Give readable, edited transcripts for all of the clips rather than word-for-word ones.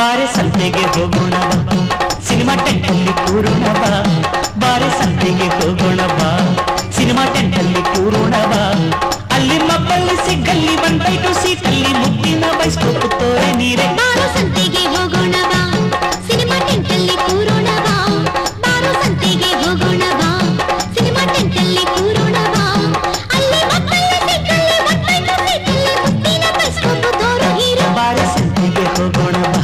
ಬಾರೆ ಸಂತೆಗೆ ಹೋಗೋಣ ಬಾ, ಸಿನಿಮಾ ಟೆಂಟಲ್ಲಿ ಕೂರೋಣ ಬಾ. ಬಾರೆ ಸಂತೆಗೆ ಹೋಗೋಣ ಬಾ, ಸಿನಿಮಾ ಟೆಂಟಲ್ಲಿ ಕೂರೋಣ ಬಾ. ಅಲ್ಲಿ ಮಬ್ಬಲ್ಲಿ ಸಿಗ್ಗಲ್ಲಿ ಬಂದೈಟು ಸೀಟಲ್ಲಿ ಮುಟ್ಟಿನ ಬೈಸ್ಕೋಪು ತೋರೆ ನೀರೆ. ಬಾರೋ ಸಂತೆಗೆ ಹೋಗೋಣ ಬಾ, ಸಿನಿಮಾ ಟೆಂಟಲ್ಲಿ ಕೂರೋಣ ಬಾ. ಬಾರೋ ಸಂತೆಗೆ ಹೋಗೋಣ ಬಾ, ಸಿನಿಮಾ ಟೆಂಟಲ್ಲಿ ಕೂರೋಣ ಬಾ. ಅಲ್ಲಿ ಮಬ್ಬಲ್ಲಿ ಸಿಗ್ಗಲ್ಲಿ ಬಂದೈಟು ಸೀಟಲ್ಲಿ ಮುಟ್ಟಿನ ಬೈಸ್ಕೋಪು ತೋರೆ ನೀರೆ. ಬಾರೆ ಸಂತೆಗೆ ಹೋಗೋಣ ಬಾ,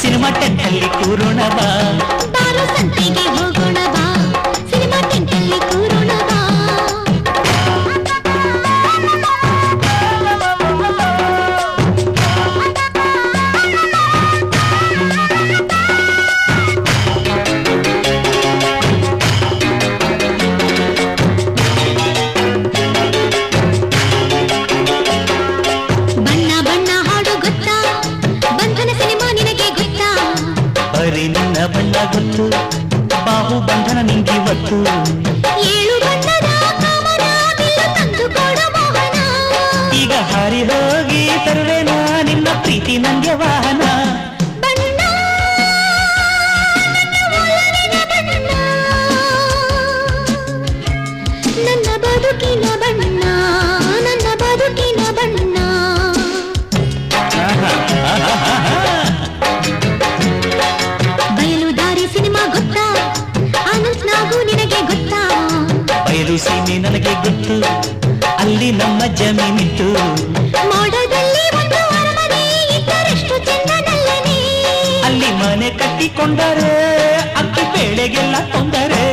ಸಿನಿಮಾ ಟೆಂಟಲ್ಲಿ ಕೂರೋಣ ಬಾ. ಬಾರೋ ಸಂತೆಗೆ ಹೋಗೋಣ ಬಾ, ಸಿನಿಮಾ ಟೆಂಟಲ್ಲಿ ಕೂರೋಣ ಬಾ. ಬಣ್ಣ ಬಣ್ಣ ಹಾಡು ಗೊತ್ತಾ, ಬಂಧನ ಸಿನಿಮಾ ನಿನಗೆ ಗೊತ್ತಾ? ಬರೀ ನಿನ್ನ ಬಣ್ಣ ಗೊತ್ತು, ಬಾಹು ಬಂಧನ ನಿಂಗಿವತ್ತು. ಏಳು ಬಣ್ಣದ ಕಾಮನ ಬಿಲ್ಲು ತಂದು ಕೊಡ ಮೋಹನ. ಈಗ ಹಾರಿ ಹೋಗಿ ತರುವೆನ ನಿನ್ನ ಪ್ರೀತಿ ನಂಗೆ ವಾಹನ. ಬಣ್ಣ ನನ್ನ ಬಣ್ಣ, ನನ್ನ ಬದುಕಿನ ಬಣ್ಣ, ನನ್ನ ಬದುಕಿನ ಬಣ್ಣ. ಬಯಲು ದಾರಿ ಸಿನಿಮಾ ಗೊತ್ತಾ, ಆನಂದ್ ನಾಗು ನಿನಗೆ ಗೊತ್ತಾ? ಬಯಲು ಸೀಮೆ ನನಗೆ ಗೊತ್ತು, ಅಲ್ಲಿ ನಮ್ಮ ಜಮೀನಿತ್ತು. ಮೋಡದಲ್ಲಿ ಒಂದು ಅರಮನೆ ಇದ್ದರೆಷ್ಟು ಚೆಂದನಲ್ಲನೆ. ಅಲ್ಲಿ ಮನೆ ಕಟ್ಟಿಕೊಂಡರೆ ಅಕ್ಕಿ ಬೇಳೆಗೆಲ್ಲ ತೊಂದರೆ.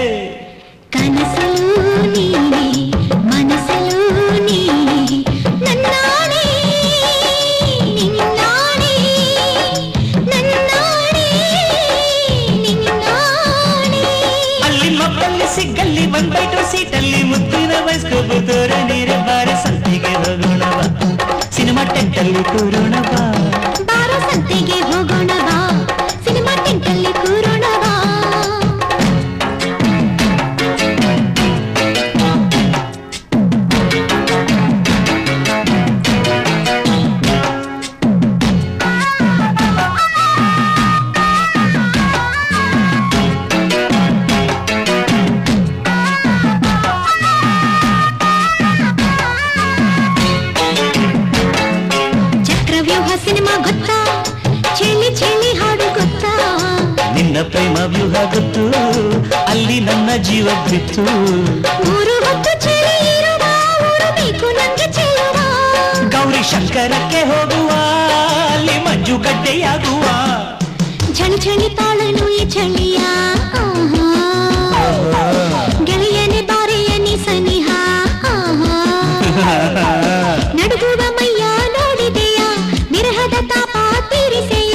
ಕನಸಲು ನೀನೆ, ಮನಸಲು ನೀನೆ, ನನ್ನಾಣೆ ನಿನ್ನಾಣೆ, ನನ್ನಾಣೆ ನಿನ್ನಾಣೆ. ಅಲ್ಲಿ ಮಕ್ಕಳಲ್ಲಿ ಸಿಗ್ಗಲ್ಲಿ ಬಂದೈಟು ಸೀಟಲ್ಲಿ ಮುತ್ತಿನ ಬೈಸ್ಕೋಬು ತೋರೆ ನೀರೆ. ಬಾರೆ ಸಂತೆಗೆ ಹೋಗೋಣ ಬಾ, ಸಿನಿಮಾ ಟೆಂಟಲ್ಲಿ ಕೂರೋಣ ಬಾ. ಬಾರೋ ಸಂತೆಗೆ ಹೋಗೋಣ ಬಾ, ಸಿನಿಮಾ ಟೆಂಟಲ್ಲಿ ಕೂರೋಣ ಬಾ. ಚಕ್ರವ್ಯೂಹ ಸಿನಿಮಾ ಗೊತ್ತಾ, ಚೆಲ್ಲಿ ಚೆಲ್ಲಿ ಹಾಡು ಗೊತ್ತಾ? ನಿನ್ನ ಪ್ರೇಮ ವ್ಯೂಹ ಗೊತ್ತು, ಅಲ್ಲಿ ನನ್ನ ಜೀವ ಬಿತ್ತು. ಮೂರು ಹೊತ್ತು ಚಳಿ ಇರುವ ಊರು ಬೇಕು ನಂಗೆ ಚೆಲ್ಲುವ. ಗೌರಿ ಶಂಕರಕ್ಕೆ ಹೋಗುವ, ಅಲ್ಲಿ ಮಂಜುಗಡ್ಡೆಯಾಗುವ. ಚಳಿ ಚಳಿ ತಾಳಲು ಈ ಚಳಿಯ, ಗೆಳೆಯನೆ ಬಾರೆಯ ನೀ ಸನಿಹ. ನಡುಗುವ ಮೈಯ ನೋಡಿದೆಯ, ವಿರಹದ ತಾಪ ತೀರಿಸೆಯ.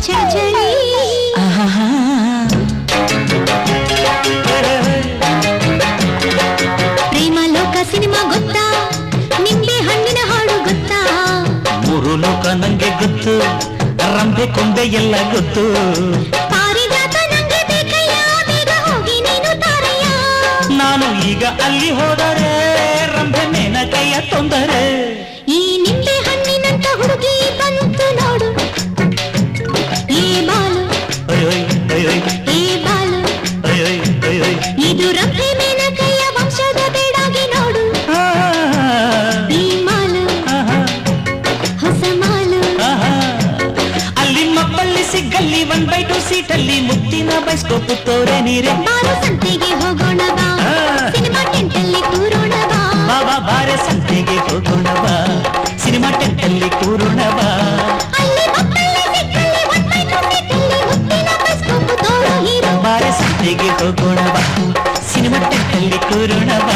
ಚಳಿ ಪ್ರೇಮ ಲೋಕ ಸಿನಿಮಾ ಗೊತ್ತಾ, ನಿಂಬೆ ಹಣ್ಣಿನ ಹಾಡು ಗೊತ್ತಾ? ಮೂರು ಲೋಕ ನಂಗೆ ಗೊತ್ತು, ರಂಬೆ ಕೊಂಬೆ ಎಲ್ಲ ಗೊತ್ತು. ಪಾರಿಜಾತ ನಂಗೆ ಬೇಕಯ್ಯ, ಬೇಗ ಹೋಗಿ ನೀನು ತಾರಯ್ಯ. ನಾನು ಈಗ ಅಲ್ಲಿ ಹೋದರೆ ರಂಬೆ ಮೇನ ಕೈಯ ತೊಂದರೆ. ಈ ನಿಂಬೆ ಹಣ್ಣಿನಂತ ಹುಡುಗಿ ಬಂತು ನೋಡು, ಈ ಬಾಲು ಅಯ್ಯೋಯ್ ಅಯ್ಯೋಯ್ ಈ ಬಾಲು, ಅಯ್ಯೋಯ್ ಅಯ್ಯೋಯ್. ಇದು ರಂಭೆ ಮೇನಕಯ್ಯ ವಂಶದ ಬೇಡಾಗಿ ನೋಡು. ಈ ಮಾಲು ಹೊಸ ಮಾಲು. ಅಲ್ಲಿ ಮಬ್ಬಲ್ಲಿ ಸಿಗ್ಗಲ್ಲಿ ಬಂದೈಟು ಸೀಟಲ್ಲಿ ಮುತ್ತಿನ ಬೈಸ್ಕೋಪು ತೋರೆ ನೀರೆ. ಬಾರೋ ಸಂತೆಗೆ ಹೋಗೋಣ ಬಾ, ಸಿನಿಮಾ ಟೆಂಟಲ್ಲಿ ಕೂರೋಣ ಬಾ. ಬಾಬಾ ಬಾರೆ ಸಂತೆಗೆ ಹೋಗೋಣ ಬಾ, ಸಿನಿಮಾ ಟೆಂಟಲ್ಲಿ ಕೂರೋಣ ಬಾ. ಅಲ್ಲಿ ಮಕ್ಕಳಲ್ಲಿ ಸಿಕ್ಕಲ್ಲಿ ಒಂದೈದು ಸೀಟಲ್ಲಿ ಮುತ್ತಿನ ಬೈಸ್ಕೋಪು ತೋರೋ ಹೀರೋ. ಬಾರೆ ಸಂತೆಗೆ ಹೋಗೋಣ ಬಾ, ಸಿನಿಮಾ ಟೆಂಟಲ್ಲಿ ಕೂರೋಣ ಬಾ.